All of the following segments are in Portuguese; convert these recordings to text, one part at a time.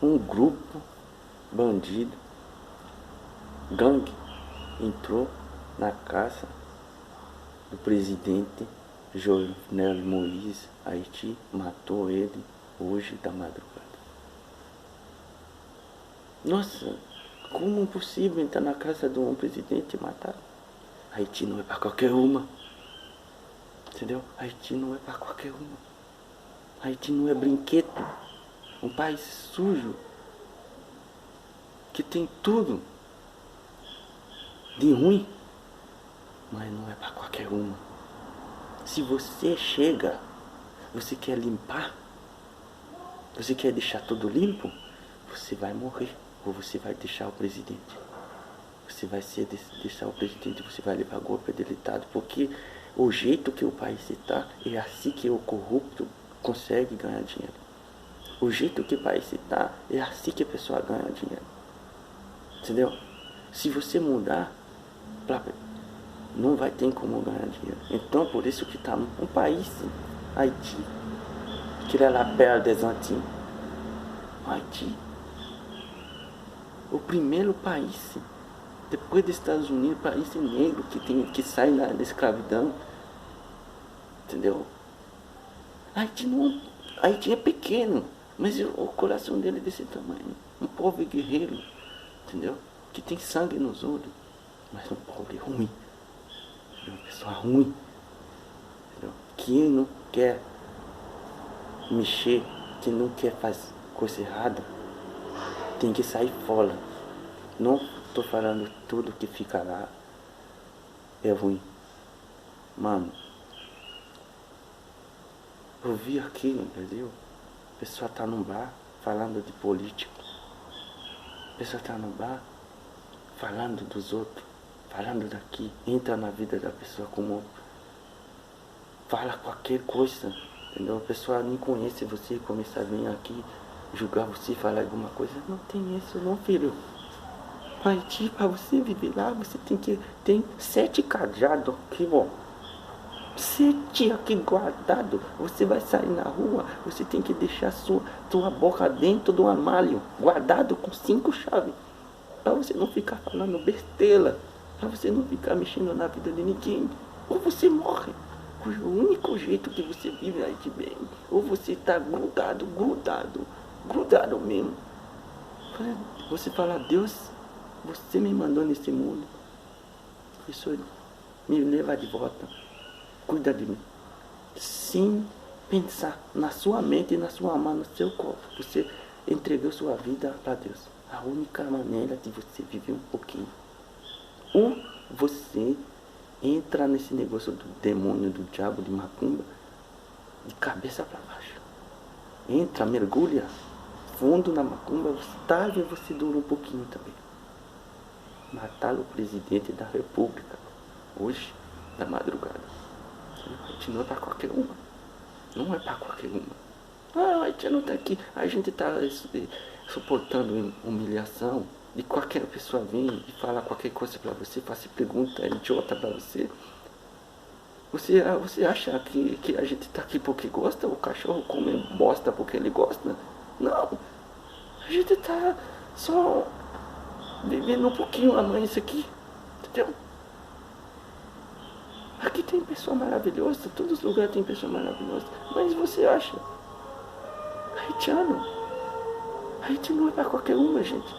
um grupo bandido, gangue, entrou na casa do presidente Jovenel Moïse Haiti, matou ele hoje da madrugada. Nossa, como é possível entrar na casa de um presidente e matar? Haiti não é para qualquer uma. Entendeu? Haiti não é para qualquer uma. Haiti não é brinquedo. Um país sujo, que tem tudo de ruim, mas não é para qualquer uma. Se você chega, você quer limpar, você quer deixar tudo limpo, você vai morrer. Ou você vai deixar o presidente. Você vai deixar o presidente, você vai levar golpe deletado, porque o jeito que o país está é assim que o corrupto consegue ganhar dinheiro. O jeito que o país está é assim que a pessoa ganha dinheiro. Entendeu? Se você mudar, não vai ter como ganhar dinheiro. Então, por isso que está um país, Haiti, que é a perle des Antilles. Haiti, o primeiro país, depois dos Estados Unidos, país negro que sai da escravidão. Entendeu? Haiti é pequeno, mas o coração dele é desse tamanho. Um povo guerreiro, entendeu? Que tem sangue nos olhos, mas um povo ruim. Uma pessoa ruim, entendeu? Que não quer mexer, que não quer fazer coisa errada, tem que sair fora. Não estou falando tudo que fica lá é ruim. Mano, eu vi aqui no Brasil, a pessoa tá num bar falando de político. A pessoa tá no bar falando dos outros, falando daqui, entra na vida da pessoa como fala qualquer coisa, entendeu? A pessoa nem conhece você, começa a vir aqui julgar você, falar alguma coisa. Não tem isso não, filho. Haiti, para você viver lá, você tem 7 cadeados aqui, ó. 7 aqui guardado. Você vai sair na rua, você tem que deixar sua boca dentro do armário, guardado com 5 chaves. Para você não ficar falando besteira, para você não ficar mexendo na vida de ninguém. Ou você morre. O único jeito que você vive aí de bem, ou você está grudado mesmo. Você fala, Deus, você me mandou nesse mundo. Isso me leva de volta. Cuida de mim. Sem pensar na sua mente, na sua mão, no seu corpo. Você entregou sua vida para Deus. A única maneira de você viver um pouquinho. Ou você entra nesse negócio do demônio, do diabo, de macumba, de cabeça para baixo. Entra, mergulha fundo na macumba, talvez você dura um pouquinho também. Mataram o presidente da república hoje, da madrugada. A gente não é para qualquer uma. Não é para qualquer uma. A gente não tá aqui. A gente está suportando humilhação. E qualquer pessoa vem e fala qualquer coisa para você, faça pergunta idiota para você. Você acha que a gente tá aqui porque gosta? O cachorro come bosta porque ele gosta? Não. A gente tá só vivendo um pouquinho a mais isso aqui. Entendeu? Aqui tem pessoa maravilhosa, todos os lugares tem pessoa maravilhosa. Mas você acha? Haitiano. Haiti não é para qualquer uma, gente.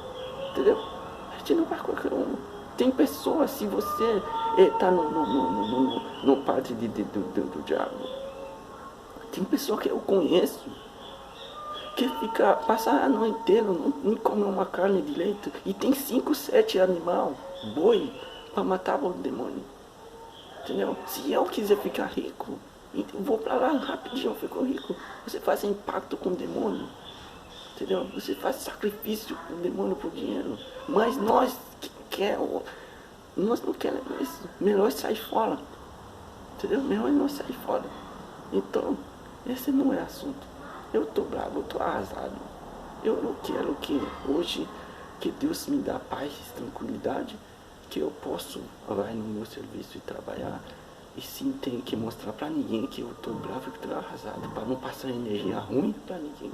Entendeu? Haiti não é para qualquer uma. Tem pessoas, se você tá no padre do diabo. Tem pessoa que eu conheço que passa a noite inteira, não come uma carne direito. E tem 5, 7 animais, boi, para matar o demônio. Entendeu? Se eu quiser ficar rico, eu vou pra lá rapidinho, eu fico rico. Você faz impacto com o demônio. Entendeu? Você faz sacrifício com o demônio por dinheiro. Mas nós não queremos isso. Melhor sair fora. Entendeu? Melhor não sair fora. Então, esse não é assunto. Eu tô bravo, eu tô arrasado. Eu não quero que hoje, que Deus me dá paz e tranquilidade, que eu posso ir no meu serviço e trabalhar. E sim, tem que mostrar pra ninguém que eu tô bravo e que tô arrasado. Pra não passar energia ruim pra ninguém.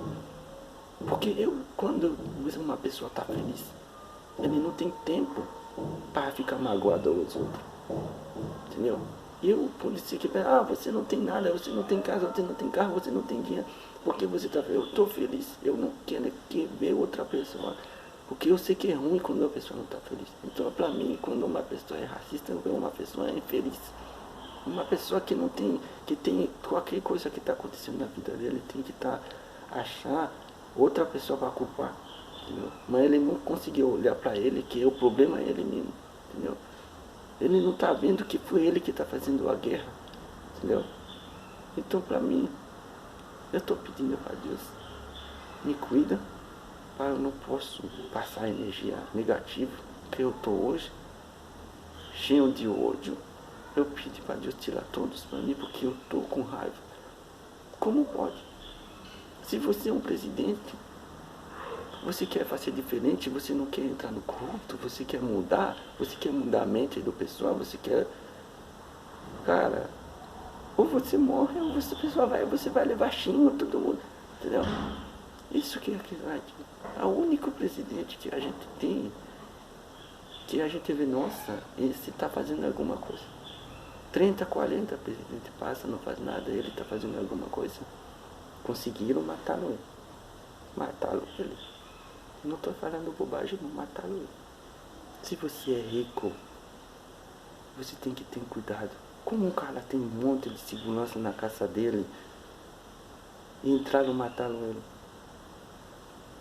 Porque quando uma pessoa está feliz, ele não tem tempo para ficar magoado aos outros. Entendeu? Por isso que, você não tem nada, você não tem casa, você não tem carro, você não tem dinheiro. Porque você está feliz? Eu estou feliz. Eu não quero que ver outra pessoa. Porque eu sei que é ruim quando a pessoa não está feliz. Então, para mim, quando uma pessoa é racista, eu vejo uma pessoa infeliz. Uma pessoa que não tem, que tem qualquer coisa que está acontecendo na vida dele, tem que achar outra pessoa para culpar. Entendeu? Mas ele não conseguiu olhar para ele, que o problema é ele mesmo. Entendeu? Ele não está vendo que foi ele que está fazendo a guerra. Entendeu? Então, para mim, eu estou pedindo para Deus, me cuida, para eu não posso passar energia negativa que eu estou hoje, cheio de ódio. Eu pedi para Deus tirar todos para mim, porque eu estou com raiva. Como pode? Se você é um presidente, você quer fazer diferente, você não quer entrar no culto, você quer mudar a mente do pessoal, você quer... Cara, ou você morre, ou você vai levar xingo, todo mundo, entendeu? Isso que é o único presidente que a gente tem, que a gente vê, nossa, esse está fazendo alguma coisa. 30, 40 presidente passa, não faz nada, ele está fazendo alguma coisa. Conseguiram matá-lo ele. Não estou falando bobagem, não mataram ele. Se você é rico, você tem que ter cuidado. Como um cara tem um monte de segurança na casa dele e entraram mataram ele.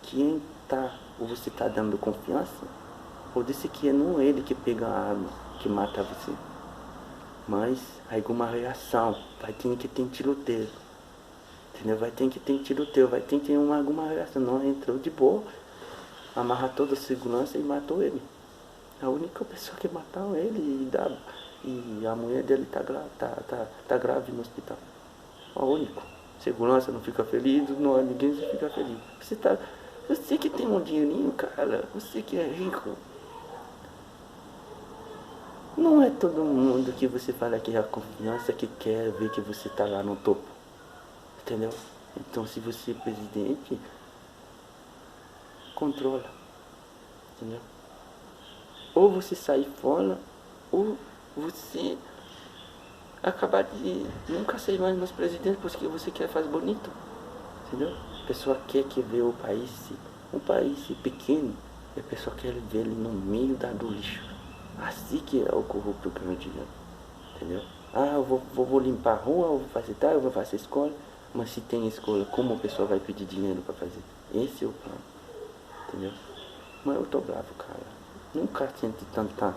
Quem tá, ou você está dando confiança, ou disse que não é ele que pega a arma, que mata você. Mas alguma reação, vai ter que ter tiroteio. Entendeu? Vai ter que ter tiroteio, vai ter que ter alguma reação. Não entrou de boa, amarra toda a segurança e matou ele. A única pessoa que matou ele e a mulher dele tá grave no hospital. O único. Segurança não fica feliz, não, ninguém fica feliz. Você que tem um dinheirinho, cara, você que é rico. Não é todo mundo que você fala que é a confiança que quer ver que você tá lá no topo. Entendeu? Então, se você é presidente, controla. Entendeu? Ou você sai fora, ou você acabar de nunca ser mais presidente porque você quer fazer bonito. Entendeu? A pessoa quer que vê um país pequeno, e a pessoa quer ver ele no meio do lixo. Assim que é o corrupto ganha dinheiro. Entendeu? Eu vou limpar a rua, eu vou fazer tal, eu vou fazer escola. Mas se tem escola, como a pessoa vai pedir dinheiro para fazer? Esse é o plano. Entendeu? Mas eu tô bravo, cara. Nunca senti tanta...